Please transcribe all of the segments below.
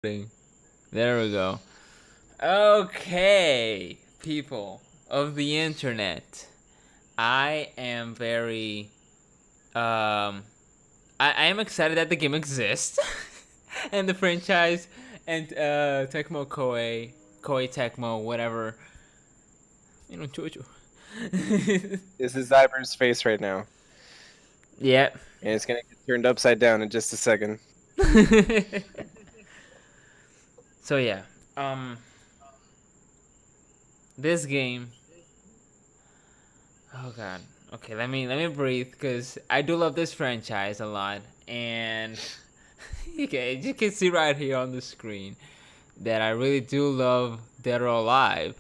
There we go. Okay, people of the internet. I am very I am excited that the game exists and the franchise and Tecmo Koei Tecmo, whatever. Chuchu. This is Zyber's face right now, Yeah. and it's gonna get turned upside down in just a second. So yeah. This game. Oh god. Okay, let me breathe because I do love this franchise a lot, and you can see right here on the screen that I really do love Dead or Alive.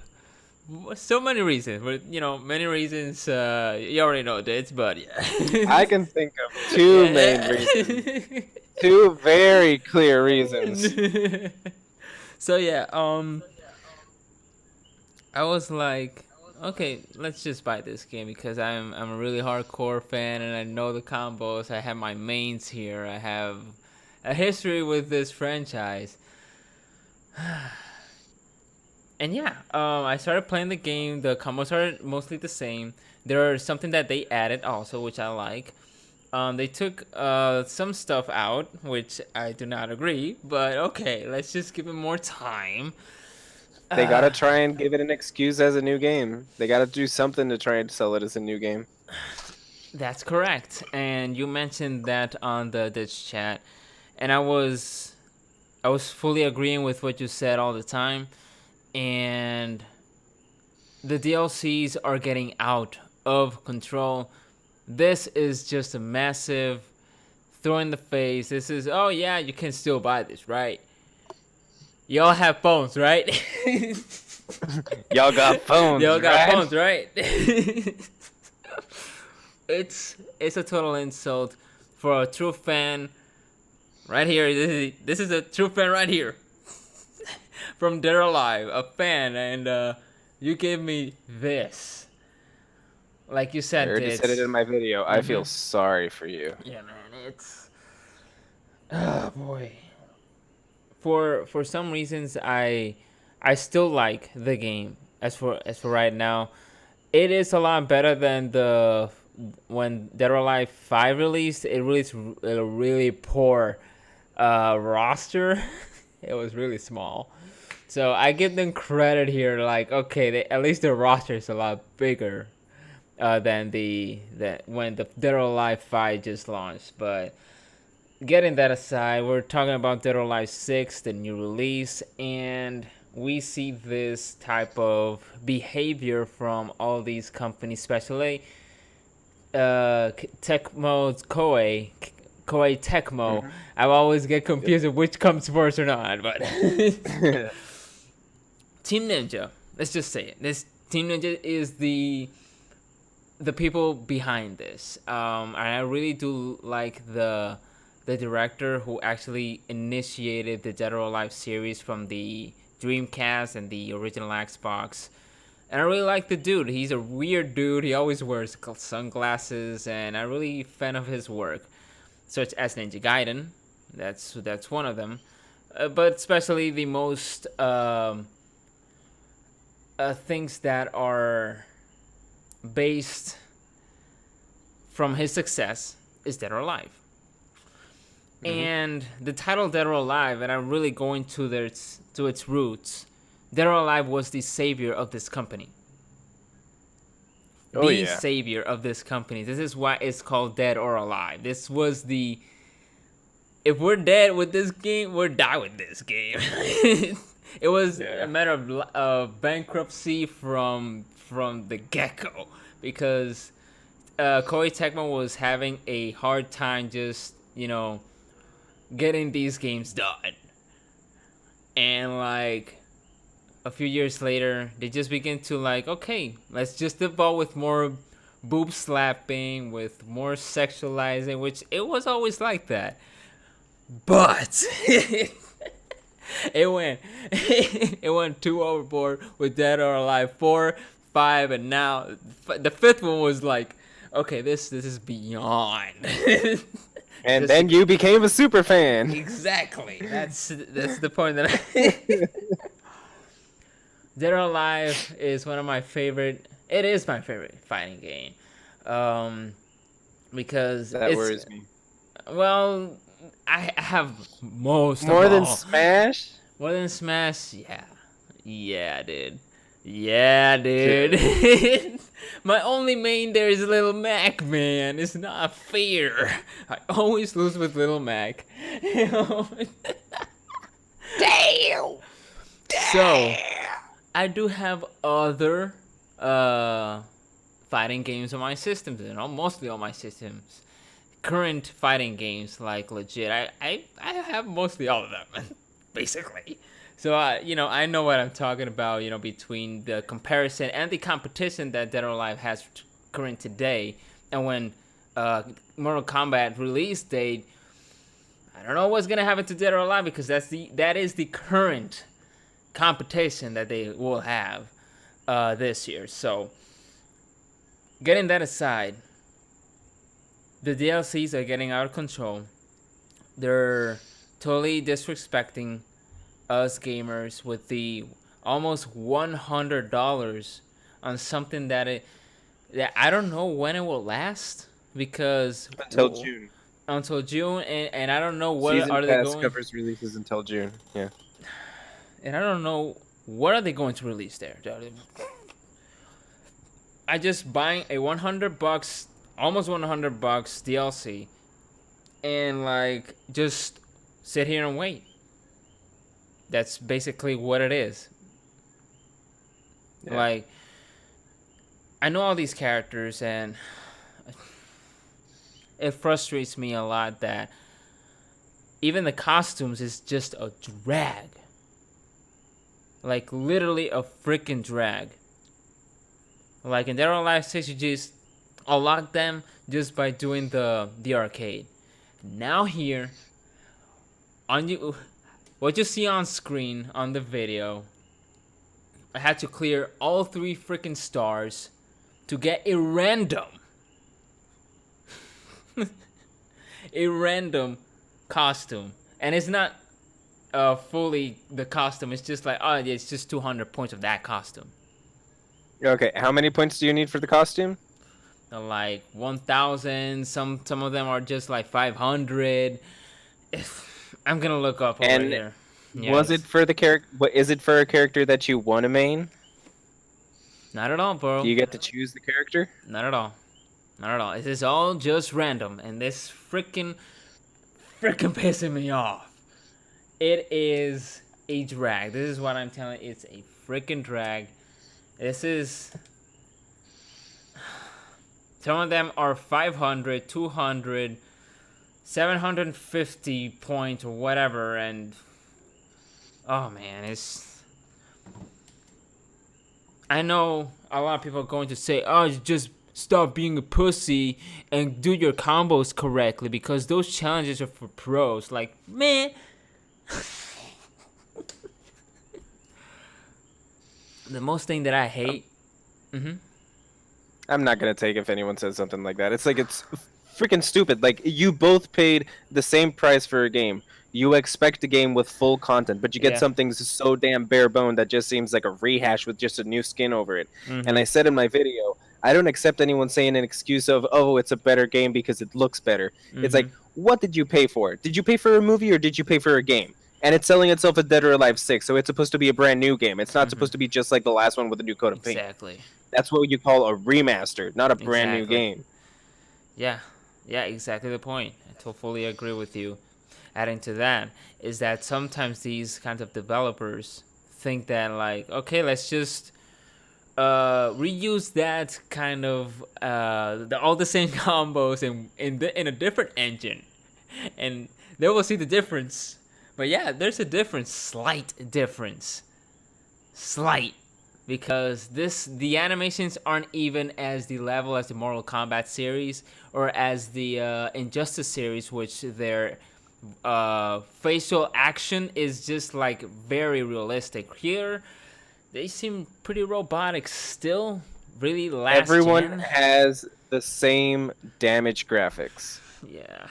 So many reasons, but many reasons. You already know this, but yeah. I can think of two main reasons, two very clear reasons. So yeah, I was like, okay, let's just buy this game because I'm a really hardcore fan and I know the combos. I have my mains here. I have a history with this franchise. And yeah, I started playing the game. The combos are mostly the same. There are something that they added also, which I like. They took some stuff out, which I do not agree. But okay, let's just give it more time. They gotta try and give it an excuse as a new game. They gotta do something to try and sell it as a new game. That's correct. And you mentioned that on the Ditch chat, and I was fully agreeing with what you said all the time. And the DLCs are getting out of control. This is just a massive throw in the face. This is, oh yeah, you can still buy this, right? Y'all have phones, right? Y'all got phones, Y'all got right? phones, right? it's a total insult for a true fan. Right here, this is a true fan right here. From Dead or Alive, a fan, and you gave me this. Like you I said, already said it in my video. I feel sorry for you. yeah, man, it's oh boy. For some reasons, I still like the game. As for right now, it is a lot better than the when Dead or Alive 5 released. It released a really poor roster. It was really small. So I give them credit here. Like, okay, at least the roster is a lot bigger than when the Dead or Alive 5 just launched. But getting that aside, we're talking about Dead or Alive 6, the new release, and we see this type of behavior from all these companies, especially Tecmo's Koei Tecmo. I always get confused of which comes first or not, but Team Ninja. Let's just say it. This Team Ninja is the people behind this. And I really do like the director who actually initiated the Dead or Alive series from the Dreamcast and the original Xbox. And I really like the dude. He's a weird dude. He always wears sunglasses, and I'm really fan of his work, such as Ninja Gaiden. That's one of them, but especially the most things that are based from his success is Dead or Alive. And the title Dead or Alive, and I'm really going to its roots. Dead or Alive was the savior of this company. Oh, the yeah. savior of this company. This is why it's called Dead or Alive. This was the if we're dead with this game, we're die with this game. It was a matter of bankruptcy from the get-go because Koei Tecmo was having a hard time just getting these games done, and like a few years later, they just begin to like, okay, let's just evolve with more boob slapping, with more sexualizing, which it was always like that. But it went it went too overboard with Dead or Alive 4, 5, and now the fifth one was like, okay, this is beyond. And Just then you became a super fan. exactly. That's the point that I. Dead or Alive is one of my favorite. It is my favorite fighting game, um, because That it's worries me. well, I have most of More than all. Smash? More than Smash, yeah, yeah, dude, yeah, Dude. dude. My only main there is Little Mac, man. It's not fair. I always lose with Little Mac. Damn! So I do have other fighting games on my systems, and mostly on my systems. Current fighting games, like legit, I have mostly all of them, basically. So I know what I'm talking about. Between the comparison and the competition that Dead or Alive has current today, and when Mortal Kombat release date, I don't know what's gonna happen to Dead or Alive because that is the current competition that they will have this year. So, getting that aside, the DLCs are getting out of control. They're totally disrespecting us gamers with the almost $100 on something that I don't know when it will last because Until June. until June, and I don't know what Season are they Pass going, covers releases until June. Yeah. and I don't know what are they going to release there. I just buying a $100, almost $100 DLC, and like just sit here and wait. That's basically what it is. Yeah. Like, I know all these characters, and it frustrates me a lot that even the costumes is just a drag. Like, literally a freaking drag. Like, in Dead or Alive 6, you just unlock them just by doing the arcade. Now here, on you, what you see on screen on the video, I had to clear all 3 freaking stars to get a random costume, and it's not fully the costume. It's just like, oh yeah, it's just 200 points of that costume. Okay, how many points do you need for the costume? Like 1,000. Some of them are just like 500. I'm gonna look up over And here. was it Yes. for the character? What is it for a character that you want to main? Not at all, Do bro. you get to choose the character? Not at all. Not at all. It is all just random, and this freaking pissing me off. It is a drag. This is what I'm telling you. It's a freaking drag. This is. Some of them are 500, 200, 750 points or whatever, and. Oh man, it's. I know a lot of people are going to say, oh, just stop being a pussy and do your combos correctly because those challenges are for pros. Like, man. The most thing that I hate. I'm not gonna take if anyone says something like that. It's like it's freaking stupid. Like you both paid the same price for a game. You expect a game with full content, but you get Yeah. something so damn bare bone that just seems like a rehash with just a new skin over it. And I said in my video, I don't accept anyone saying an excuse of, oh, it's a better game because it looks better. It's like, what did you pay for? Did you pay for a movie or did you pay for a game? And it's selling itself as Dead or Alive 6, so it's supposed to be a brand new game. It's not supposed to be just like the last one with a new coat of paint. Exactly. That's what you call a remaster, not a brand new Exactly. game. Yeah, exactly the point. I totally agree with you. Adding to that is that sometimes these kinds of developers think that like, okay, let's just reuse that kind of all the same combos in a different engine, and they will see the difference. But yeah, there's a difference, slight difference, slight. Because the animations aren't even as the level as the Mortal Kombat series or as the Injustice series, which their facial action is just like very realistic. Here, they seem pretty robotic still. Really last Everyone gen. has the same damage graphics. Yeah.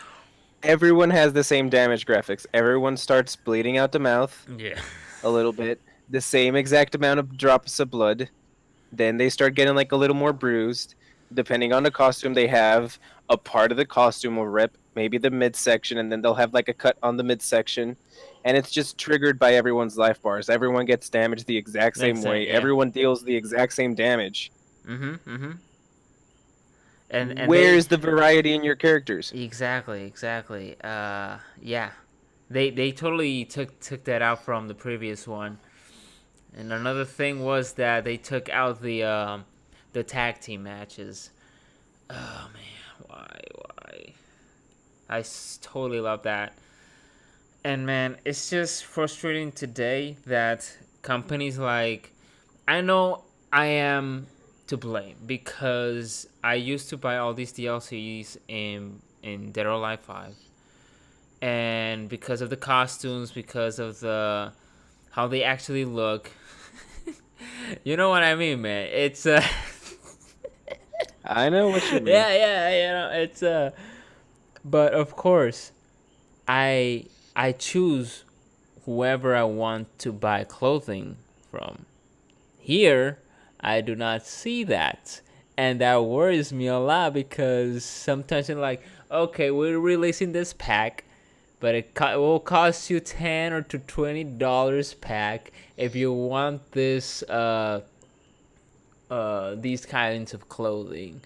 everyone has the same damage graphics. Everyone starts bleeding out the mouth Yeah. a little bit, the same exact amount of drops of blood. Then they start getting like a little more bruised. Depending on the costume they have, a part of the costume will rip, maybe the midsection, and then they'll have like a cut on the midsection. And it's just triggered by everyone's life bars. Everyone gets damaged the exact same That's it. way. Yeah. Everyone deals the exact same damage. Mhm. And they Where's the variety in your characters? exactly. Yeah. They totally took that out from the previous one. And another thing was that they took out the tag team matches. Oh man, why? Totally love that. And man, it's just frustrating today that companies like, I know I am to blame because I used to buy all these DLCs in Dead or Alive 5. And because of the costumes, because of the how they actually look, you know what I mean, man. It's I know what you mean. yeah, it's but of course, I I choose whoever I want to buy clothing from. Here, I do not see that. And that worries me a lot because sometimes I'm like, okay, we're releasing this pack, but it will cost you $10 to $20 pack if you want these kinds of clothing.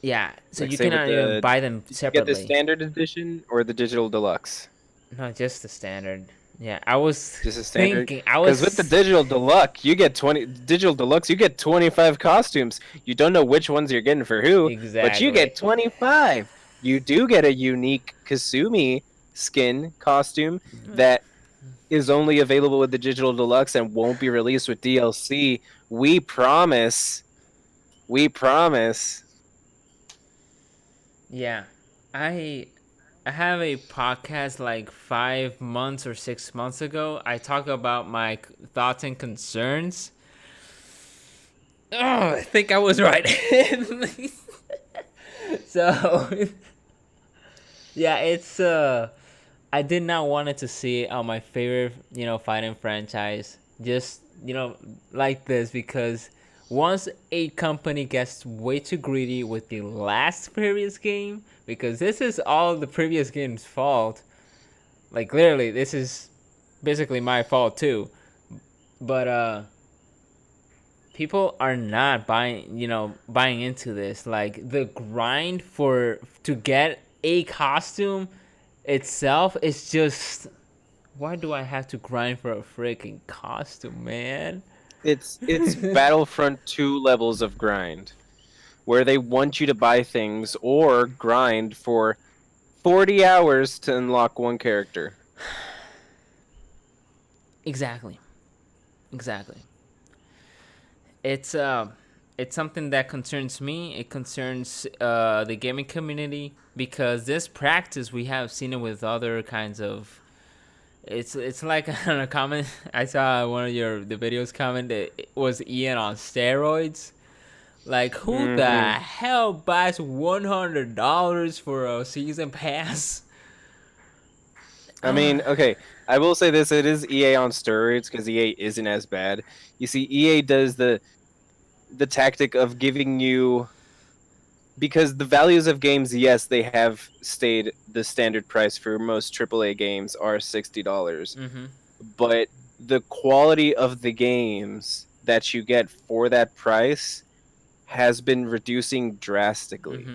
Yeah, so Like you say with cannot even the buy them did you get the separately. standard edition or the digital deluxe? No, just the standard. Yeah, I was Just a standard. thinking. I Because with the was digital deluxe, you get 25 costumes. You don't know which ones you're getting for who, but you exactly. get 25. You do get a unique Kasumi skin costume that is only available with the digital deluxe and won't be released with DLC. We promise. We promise. Yeah, I I have a podcast like 5 months or 6 months ago. I talk about my thoughts and concerns. Oh, I think I was right. So yeah, it's I did not want it to see it on my favorite, fighting franchise. Just, like this because once a company gets way too greedy with the last previous game, because this is all the previous game's fault. Like literally, this is basically my fault too. But people are not buying into this. Like the grind for to get a costume itself is just, why do I have to grind for a freaking costume, man? It's Battlefront 2 levels of grind, where they want you to buy things or grind for 40 hours to unlock one character. Exactly. Exactly. It's it's something that concerns me. It concerns the gaming community because this practice we have seen it with other kinds of. It's like on a comment I saw one of the videos comment it was Ian on steroids. Like who the Hmm. hell buys $100 for a season pass? I mean, okay, I will say this: it is EA on steroids because EA isn't as bad. You see, EA does the tactic of giving you, because the values of games, yes, they have stayed the standard price for most AAA games are $60, Mm-hmm. but the quality of the games that you get for that price has been reducing drastically.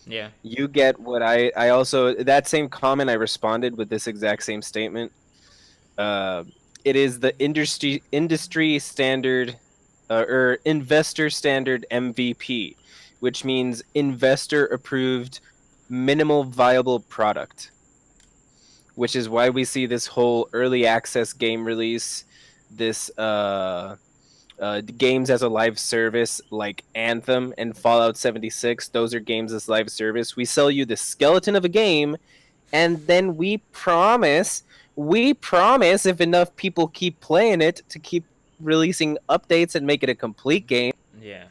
Yeah. You get what I also, that same comment I responded with this exact same statement. Uh, it is the industry standard, or investor standard MVP, which means investor approved minimal viable product, which is why we see this whole early access game release, this games as a live service like Anthem and Fallout 76. Those are games as live service. We sell you the skeleton of a game, and then we promise if enough people keep playing it to keep releasing updates and make it a complete game. Yeah.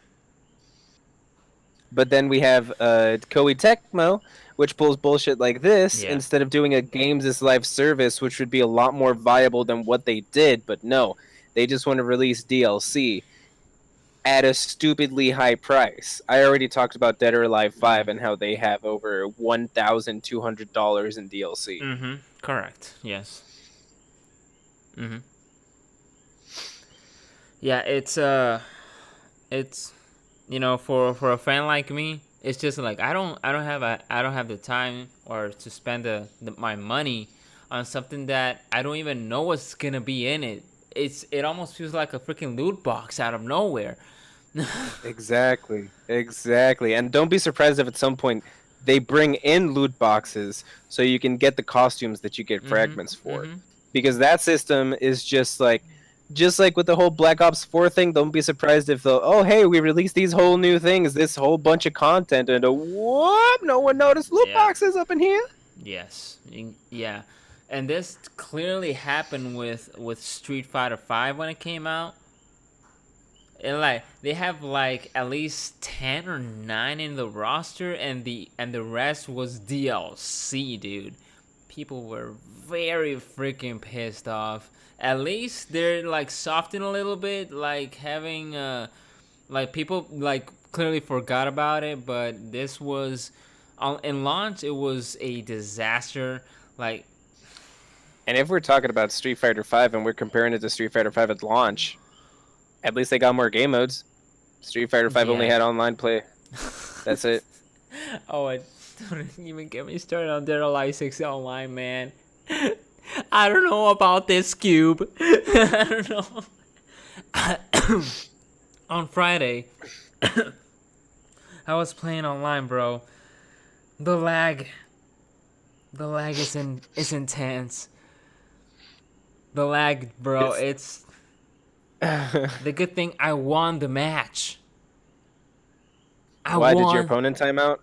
But then we have Koei Tecmo, which pulls bullshit like this Yeah. instead of doing a games as live service, which would be a lot more viable than what they did. But no, they just want to release DLC at a stupidly high price. I already talked about Dead or Alive 5 and how they have over $1,200 in DLC. Mm-hmm. Correct. Yes. Mm-hmm. Yeah, it's for a fan like me, it's just like I don't have the time or to spend my money on something that I don't even know what's gonna be in it. It almost feels like a freaking loot box out of nowhere. Exactly. Exactly. And don't be surprised if at some point they bring in loot boxes so you can get the costumes that you get Mm-hmm. fragments for. Mm-hmm. Because that system is just like with the whole Black Ops 4 thing, don't be surprised if they'll, oh hey, we released these whole new things, this whole bunch of content, and what? No one noticed loot Yeah. boxes up in here? Yes. Yeah. And this clearly happened with Street Fighter 5 when it came out. And like they have like at least 10 or 9 in the roster, and the rest was DLC, dude. People were very freaking pissed off. At least they're like softened a little bit, like having like people like clearly forgot about it, but this was in launch it was a disaster. Like, And if we're talking about Street Fighter 5 and we're comparing it to Street Fighter 5 at launch, at least they got more game modes. Street Fighter 5 only yeah. had online play. That's it. Oh, don't even get me started on Dead or Alive 6 online, man. I don't know about this cube. I don't know. On Friday, I was playing online, bro. The lag is intense. The lag, bro, it's the good thing I won the match. Why did your opponent time out?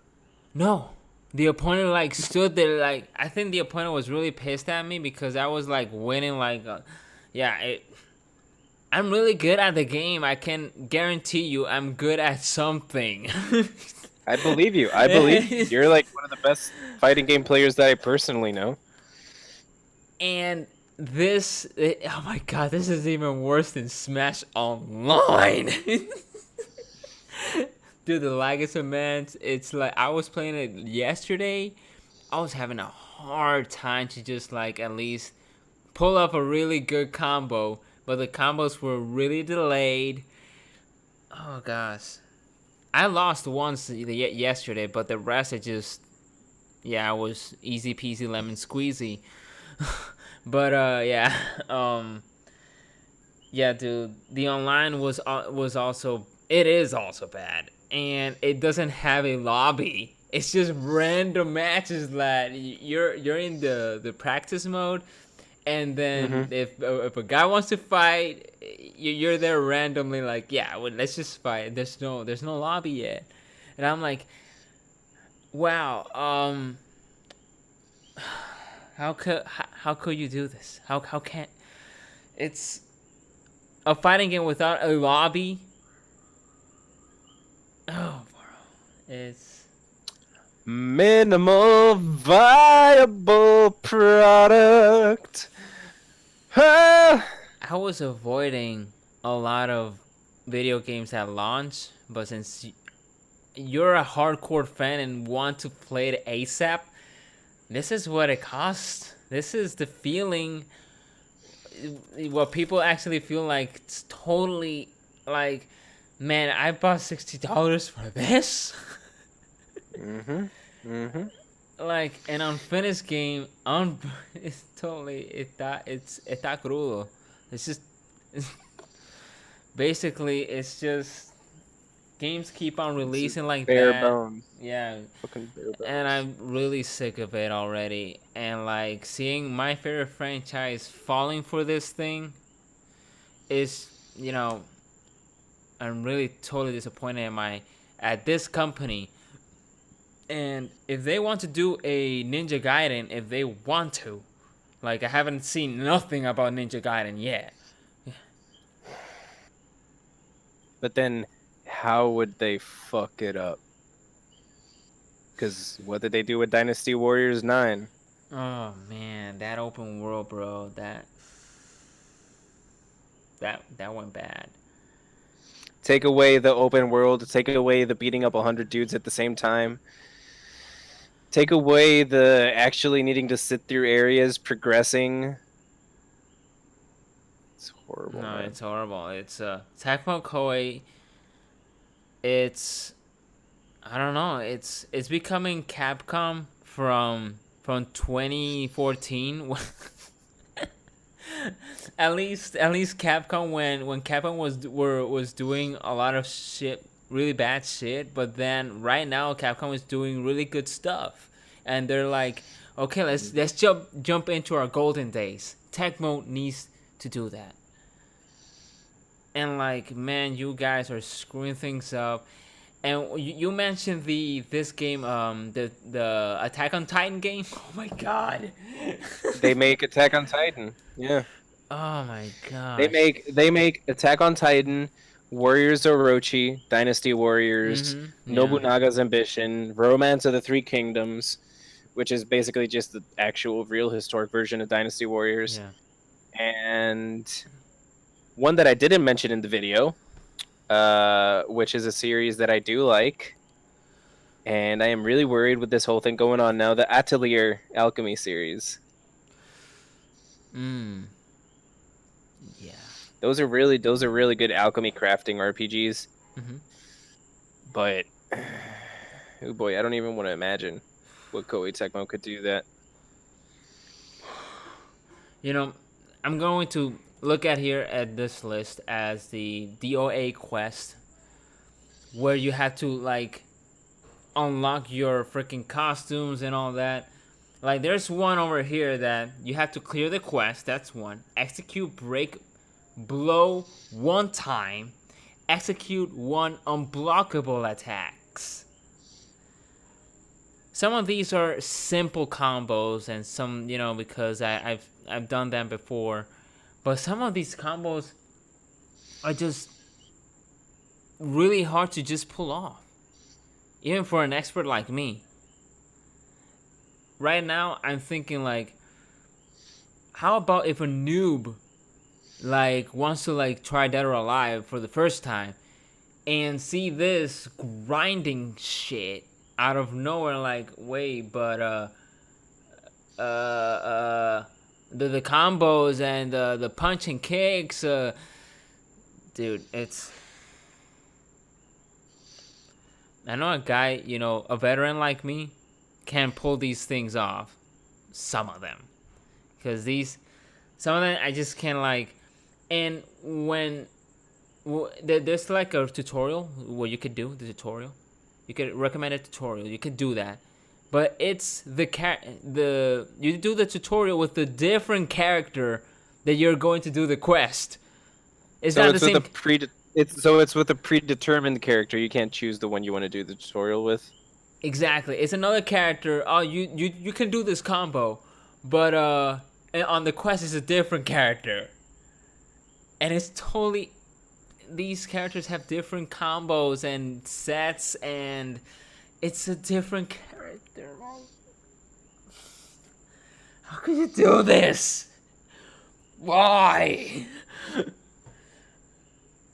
No. The opponent like stood there like I think the opponent was really pissed at me because I was like winning like I'm really good at the game. I can guarantee you I'm good at something. I believe you. I believe you. You're like one of the best fighting game players that I personally know. And oh my god, this is even worse than Smash Online. Dude, the lag is immense. It's like I was playing it yesterday. I was having a hard time to just like at least pull up a really good combo, but the combos were really delayed. Oh gosh, I lost once yesterday, but the rest I was easy peasy lemon squeezy. But yeah, yeah, dude, the online was also it is also bad, and it doesn't have a lobby. It's just random matches that you're in the practice mode, and then if a guy wants to fight, you're there randomly like, yeah, well, let's just fight. There's no lobby yet, and I'm like, wow, how could you do this? How can it's a fighting game without a lobby? Oh, bro, it's Minimal viable product. Ah. I was avoiding a lot of video games at launch, but since you're a hardcore fan and want to play it ASAP, this is what it costs. This is the feeling. What people actually feel like it's totally like, man, I bought $60 for this. Like an unfinished game, it's totally it's está crudo. It's just basically it's just games keep on releasing like bare that. bones. Yeah, Fucking bare bones. and I'm really sick of it already. And like seeing my favorite franchise falling for this thing is, I'm really totally disappointed at this company. And if they want to do a Ninja Gaiden, if they want to, like I haven't seen nothing about Ninja Gaiden yet. But then, how would they fuck it up? Because what did they do with Dynasty Warriors 9? Oh man, that open world, bro. That went bad. Take away the open world, take away the beating up 100 dudes at the same time, take away the actually needing to sit through areas, progressing. It's horrible, No, man. it's horrible. It's Tecmo Koei. It's I don't know. It's becoming Capcom from 2014. At least Capcom when Capcom was doing a lot of shit, really bad shit, but then right now Capcom is doing really good stuff, and they're like, okay, let's jump into our golden days. Tecmo needs to do that, and like, man, you guys are screwing things up. And you mentioned this game, the Attack on Titan game. Oh my god. They make Attack on Titan. Yeah. Oh my They gosh. make Attack on Titan, Warriors Orochi, Dynasty Warriors, Yeah. Nobunaga's Ambition, Romance of the Three Kingdoms, which is basically just the actual real historic version of Dynasty Warriors. Yeah. And one that I didn't mention in the video, which is a series that I do like. And I am really worried with this whole thing going on now, the Atelier Alchemy series. Mm. Yeah. Those are really good alchemy crafting RPGs. Mhm. But oh boy, I don't even want to imagine what Koei Tecmo could do that. You know, I'm going to look at here at this list as the DOA quest, where you have to like unlock your freaking costumes and all that. Like, there's one over here that you have to clear the quest. That's one. Execute break blow one time. Execute one unblockable attacks. Some of these are simple combos, and some, because I've done them before. But some of these combos are just really hard to just pull off, even for an expert like me. Right now, I'm thinking like, how about if a noob like wants to like try Dead or Alive for the first time and see this grinding shit out of nowhere? Like, wait, but the combos and the punch and kicks, dude, it's. I know a guy, a veteran like me, can pull these things off. Some of them, because some of them I just can't like. And when there's like a tutorial where you could do the tutorial, you could recommend a tutorial. You could do that, but it's you do the tutorial with the different character that you're going to do the quest. It's So not it's the with same. it's with a predetermined character. You can't choose the one you want to do the tutorial with. Exactly, it's another character. Oh, you can do this combo, but and on the quest is a different character, and it's totally. These characters have different combos and sets, and it's a different character. How could you do this? Why?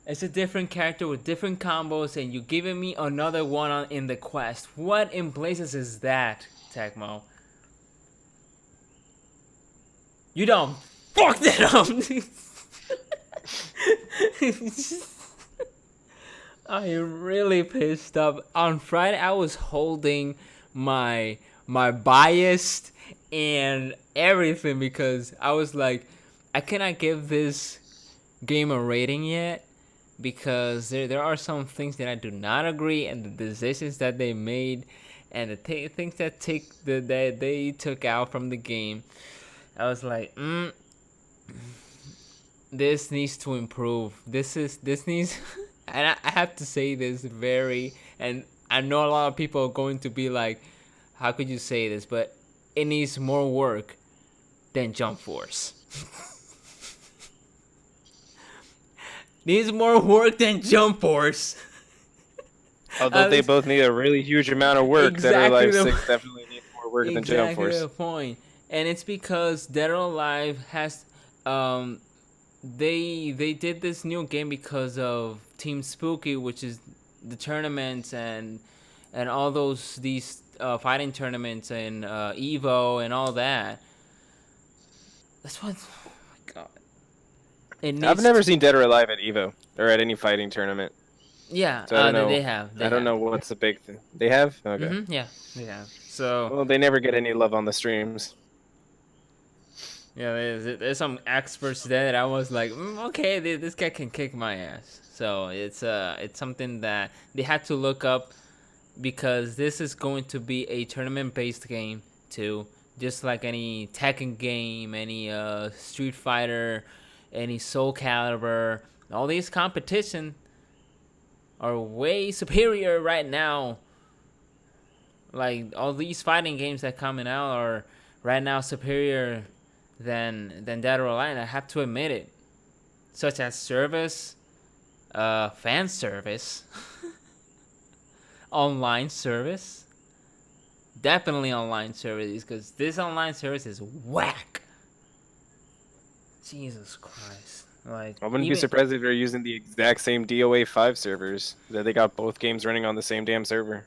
It's a different character with different combos, and you giving me another one in the quest. What in blazes is that, Tecmo? You don't fuck that up. I'm really pissed off. On Friday, I was holding my bias and everything because I was like, I cannot give this game a rating yet because there are some things that I do not agree, and the decisions that they made and the things that that they took out from the game. I was like, this needs to improve. This needs, and I have to say this and I know a lot of people are going to be like, how could you say this? But it needs more work than Jump Force. Needs more work than Jump Force. Although At they least both need a really huge amount of work, Dead or exactly Alive the 6 definitely needs more work than Jump exactly Force. the point. And it's because Dead or Alive has um they did this new game because of Team Spooky, which is the tournaments and all these fighting tournaments and Evo and all that. That's what. Oh my god! It I've needs never to. seen Dead or Alive at Evo or at any fighting tournament, Yeah, so I don't they know. have I they don't have. know what's the big thing. They have? Okay. Yeah, they have. So Well, they never get any love on the streams. yeah, there's some experts there that I was like, okay, this guy can kick my ass. So it's something that they had to look up because this is going to be a tournament based game too, just like any Tekken game, any Street Fighter, any Soul Calibur. All these competition are way superior right now. Like all these fighting games that coming out are right now superior than Dead or Alive. I have to admit it, such as service, fan service, online service. Definitely online services because this online service is whack. Jesus Christ! Like I wouldn't be even surprised if they're using the exact same DOA 5 servers, that they got both games running on the same damn server.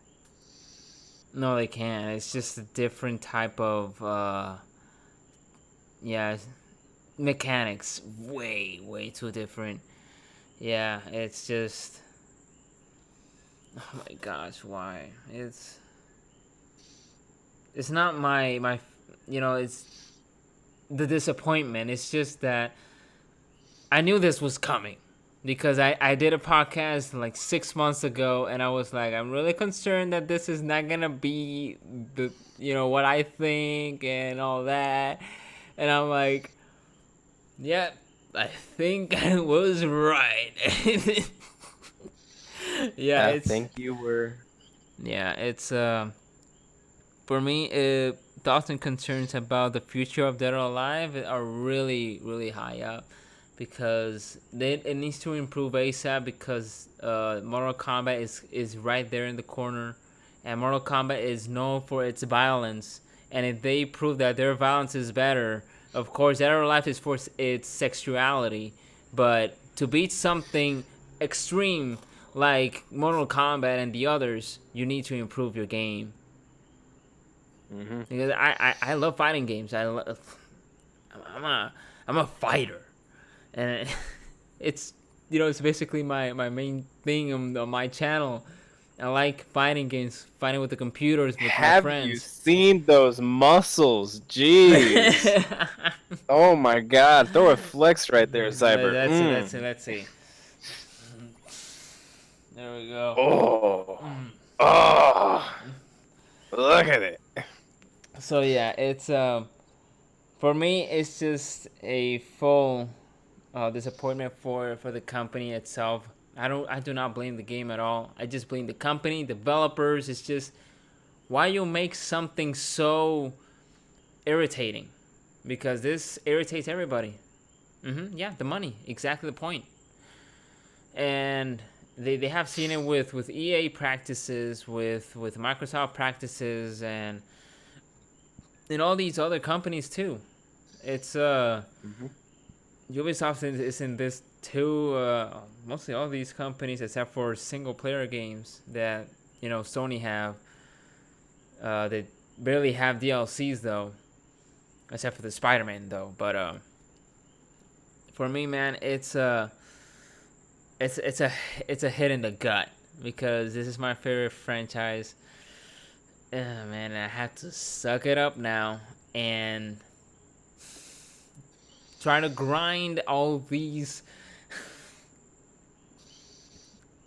no, they can't. It's just a different type of yeah mechanics. Way too different. Yeah, it's just oh my gosh, why? It's not my it's the disappointment. It's just that I knew this was coming because I did a podcast like 6 months ago and I was like, I'm really concerned that this is not gonna be the what I think and all that. And I'm like, yeah, I think I was right. yeah, I it's think you were. yeah, it's for me, thoughts and concerns about the future of Dead or Alive are really high up because it needs to improve ASAP because Mortal Kombat is right there in the corner, and Mortal Kombat is known for its violence. And if they prove that their violence is better, of course, Dead or Alive is for its sexuality, but to beat something extreme like Mortal Kombat and the others, you need to improve your game Mm-hmm. because I love fighting games. I'm a fighter, and it's it's basically my main thing on my channel. I like fighting games, fighting with the computers with my Have you friends. seen those muscles? Jeez. Oh my god. Throw a flex right there, Cyber. That's it. That's it. Let's see. There we go. Oh. Oh. Look at it. So yeah, it's for me, it's just a full disappointment for the company itself. I do not blame the game at all. I just blame the company, developers. It's just why you make something so irritating, because this irritates everybody. Yeah, the money, exactly the point. And they have seen it with EA practices, with Microsoft practices, and all these other companies too. It's Ubisoft is in this too. Mostly all these companies, except for single player games that Sony have. They barely have DLCs though, except for the Spider-Man though. But for me, man, it's a hit in the gut because this is my favorite franchise. Man, I have to suck it up now and try to grind all these.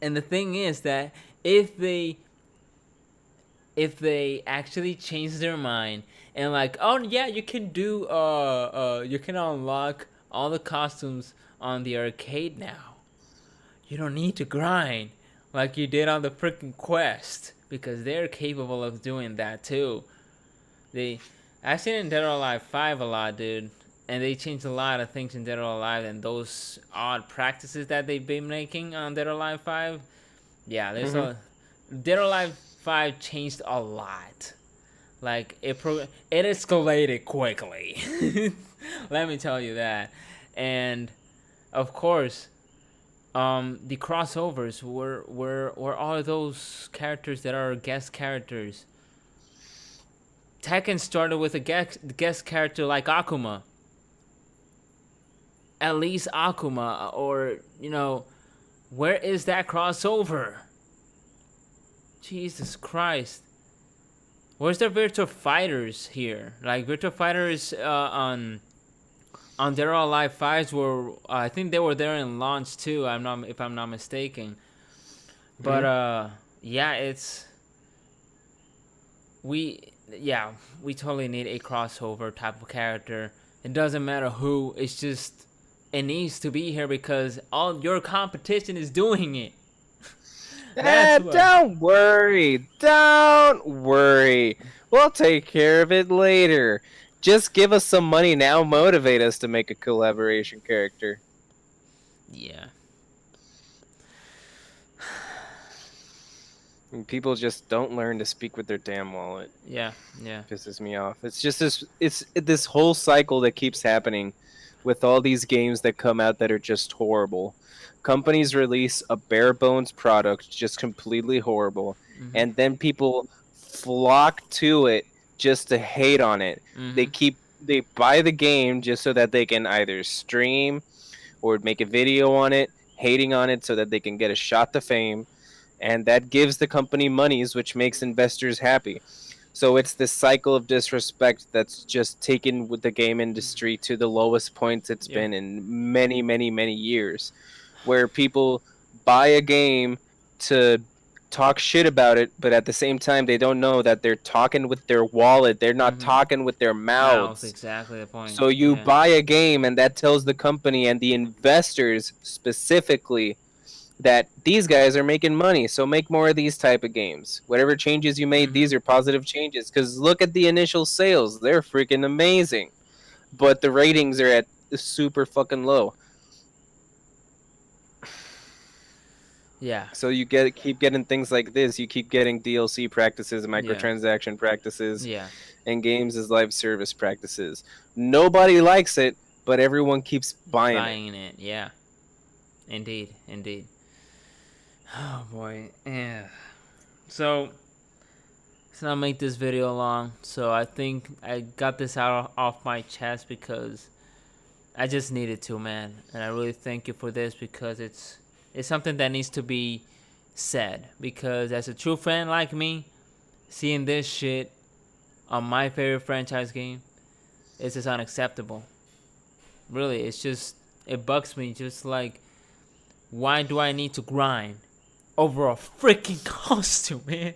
And the thing is that if they actually change their mind and like, oh yeah, you can do you can unlock all the costumes on the arcade now. You don't need to grind like you did on the freaking Quest because they're capable of doing that too. I've seen in Dead or Alive 5 a lot, dude, and they changed a lot of things in Dead or Alive and those odd practices that they've been making on Dead or Alive 5. Yeah, Dead or Alive 5 changed a lot. Like it escalated quickly. Let me tell you that. And of course, the crossovers were all those characters that are guest characters. Tekken started with a guest character like Akuma. At least Akuma, or where is that crossover? Jesus Christ. Where's the Virtua Fighters here? Like Virtua Fighters on Dead or Alive 5s were I think they were there in launch too. If I'm not mistaken. But yeah, we totally need a crossover type of character. It doesn't matter who. It's just it needs to be here because all your competition is doing it. Don't worry. Don't worry. We'll take care of it later. Just give us some money now, motivate us to make a collaboration character. Yeah. And people just don't learn to speak with their damn wallet. Yeah. Pisses me off. It's just this whole cycle that keeps happening with all these games that come out that are just horrible. Companies release a bare bones product just completely horrible, and then people flock to it just to hate on it. They buy the game just so that they can either stream or make a video on it, hating on it so that they can get a shot to fame, and that gives the company monies, which makes investors happy. So it's this cycle of disrespect that's just taken with the game industry to the lowest points it's been in many, many, many years, where people buy a game to talk shit about it, but at the same time they don't know that they're talking with their wallet. They're not talking with their mouths. Exactly the point. So you buy a game, and that tells the company and the investors specifically that these guys are making money, so make more of these type of games. Whatever changes you made, these are positive changes, because look at the initial sales. They're freaking amazing, but the ratings are at super fucking low. Yeah. So you keep getting things like this. You keep getting DLC practices, microtransaction practices, and games as live service practices. Nobody likes it, but everyone keeps buying it. Yeah. Indeed. Oh boy. Yeah. So let's not make this video long. So I think I got this out off my chest because I just needed to, man. And I really thank you for this because it's something that needs to be said. Because as a true fan like me, seeing this shit on my favorite franchise game, it's just unacceptable. Really, it bugs me. Just like, why do I need to grind over a freaking costume, man?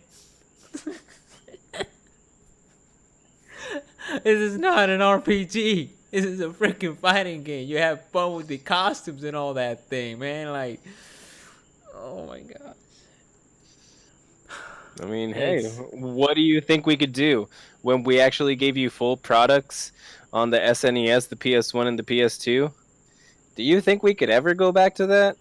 This is not an RPG. This is a freaking fighting game. You have fun with the costumes and all that thing, man. Like, oh my gosh. I mean, hey, what do you think we could do when we actually gave you full products on the SNES, the PS1, and the PS2? Do you think we could ever go back to that?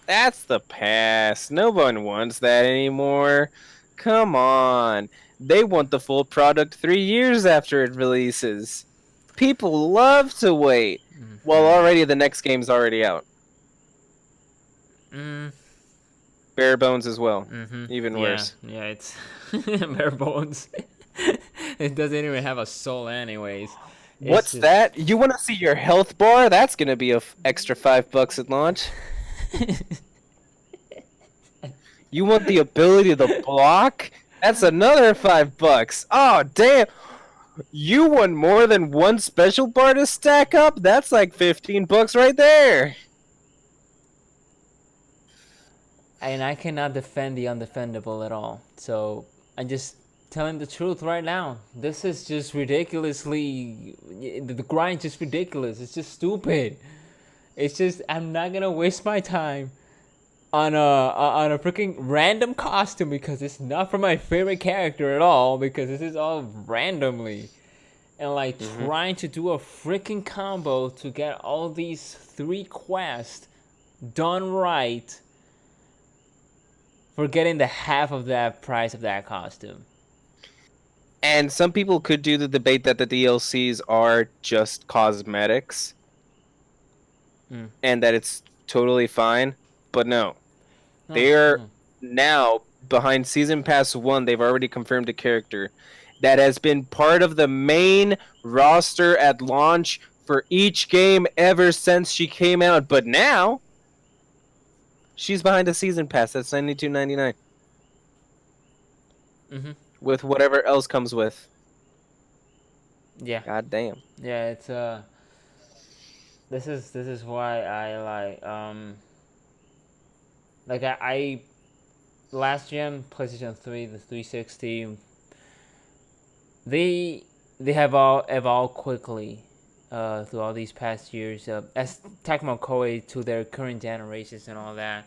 That's the past. No one wants that anymore. Come on. They want the full product 3 years after it releases. People love to wait. Well, already the next game's already out. Bare bones as well. Even worse. Yeah, it's bare bones. It doesn't even have a soul anyways. What's that? You want to see your health bar? That's going to be a extra $5 at launch. You want the ability to block? That's another $5. Oh, damn. You want more than one special bar to stack up? That's like $15 right there. And I cannot defend the undefendable at all. So I'm just telling the truth right now. This is just ridiculously... The grind is just ridiculous. It's just stupid. It's just... I'm not going to waste my time on a freaking random costume because it's not for my favorite character at all, because this is all randomly. And like trying to do a freaking combo to get all these 3 quests done right for getting the half of that price of that costume. And some people could do the debate that the DLCs are just cosmetics and that it's totally fine. But no, No, they're no. now behind Season Pass 1, they've already confirmed a character that has been part of the main roster at launch for each game ever since she came out. But now, she's behind a Season Pass that's $92.99 with whatever else comes with. Yeah. God damn. Yeah, it's this is why I I last gen PlayStation 3, the 360, they have all evolved quickly through all these past years, as Tecmo Koei to their current generations and all that.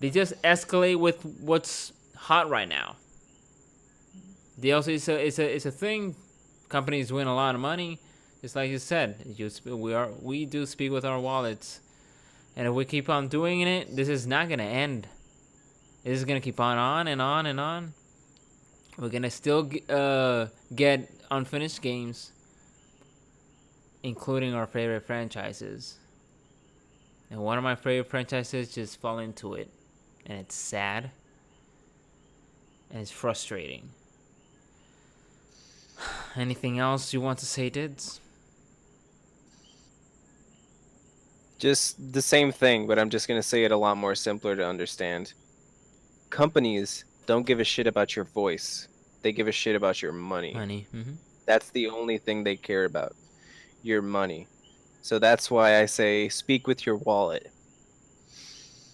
They just escalate with what's hot right now. DLC is a thing. Companies win a lot of money. Just like you said, we do speak with our wallets, and if we keep on doing it, this is not gonna end. This is gonna keep on and on and on. We're gonna still get unfinished games, including our favorite franchises. And one of my favorite franchises just fell into it, and it's sad and it's frustrating. Anything else you want to say, Dids? Just the same thing, but I'm just going to say it a lot more simpler to understand. Companies don't give a shit about your voice. They give a shit about your money. That's the only thing they care about. Your money. So that's why I say speak with your wallet.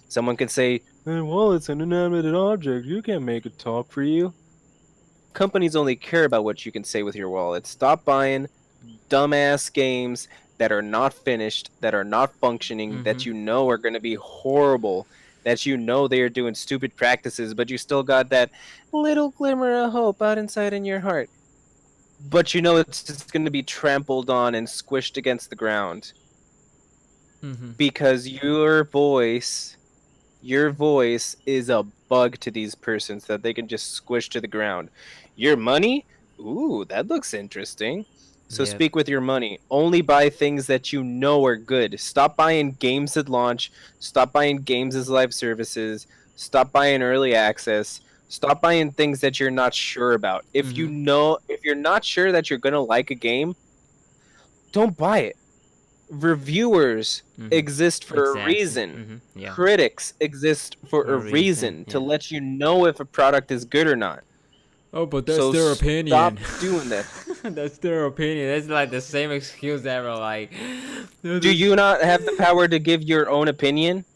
Someone can say, "My wallet's an inanimate object. You can't make it talk for you." Companies only care about what you can say with your wallet. Stop buying dumbass games that are not finished, that are not functioning, that you know are going to be horrible, that you know they are doing stupid practices, but you still got that little glimmer of hope out inside in your heart. But you know it's just going to be trampled on and squished against the ground. Because your voice is a bug to these persons that they can just squish to the ground. Your money? Ooh, that looks interesting. So speak with your money. Only buy things that you know are good. Stop buying games at launch. Stop buying games as live services. Stop buying early access. Stop buying things that you're not sure about. If you're not sure that you're going to like a game, don't buy it. Reviewers exist for a reason. Critics exist for a reason to let you know if a product is good or not. Oh, but that's their opinion. Stop doing that. That's their opinion. That's like the same excuse ever. Like, do you not have the power to give your own opinion?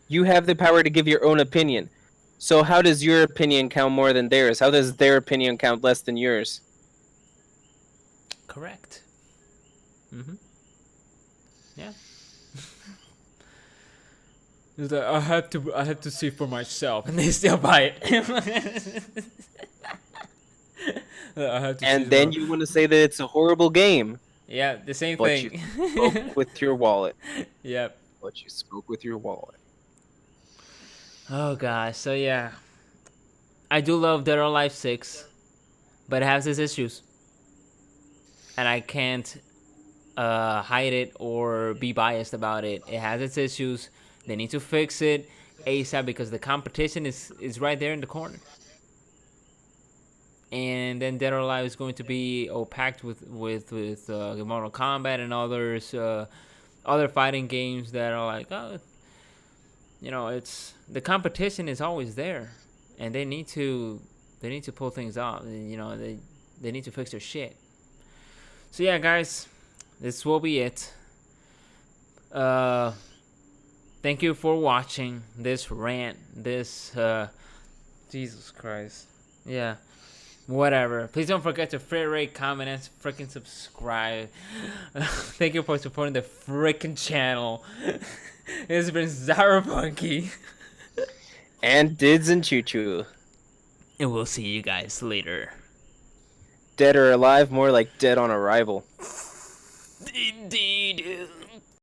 You have the power to give your own opinion. So how does your opinion count more than theirs? How does their opinion count less than yours? Correct. Yeah. It's like, I have to see for myself, and they still buy it. And then you want to say that it's a horrible game. Yeah, the same but thing. You spoke with your wallet. Yep. But you spoke with your wallet. Oh gosh, so yeah, I do love Dead or Alive 6, but it has its issues, and I can't hide it or be biased about it. It has its issues. They need to fix it ASAP because the competition is right there in the corner. And then Dead or Alive is going to be packed with Mortal Kombat and others, other fighting games that are like, oh, you know, it's the competition is always there, and they need to pull things off. You know, they need to fix their shit. So yeah, guys, this will be it. Thank you for watching this rant. This Jesus Christ. Yeah. Whatever. Please don't forget to rate, comment, and freaking subscribe. Thank you for supporting the freaking channel. It's been Zyberpunky. And Dids and Choo Choo. And we'll see you guys later. Dead or alive, more like dead on arrival. Indeed.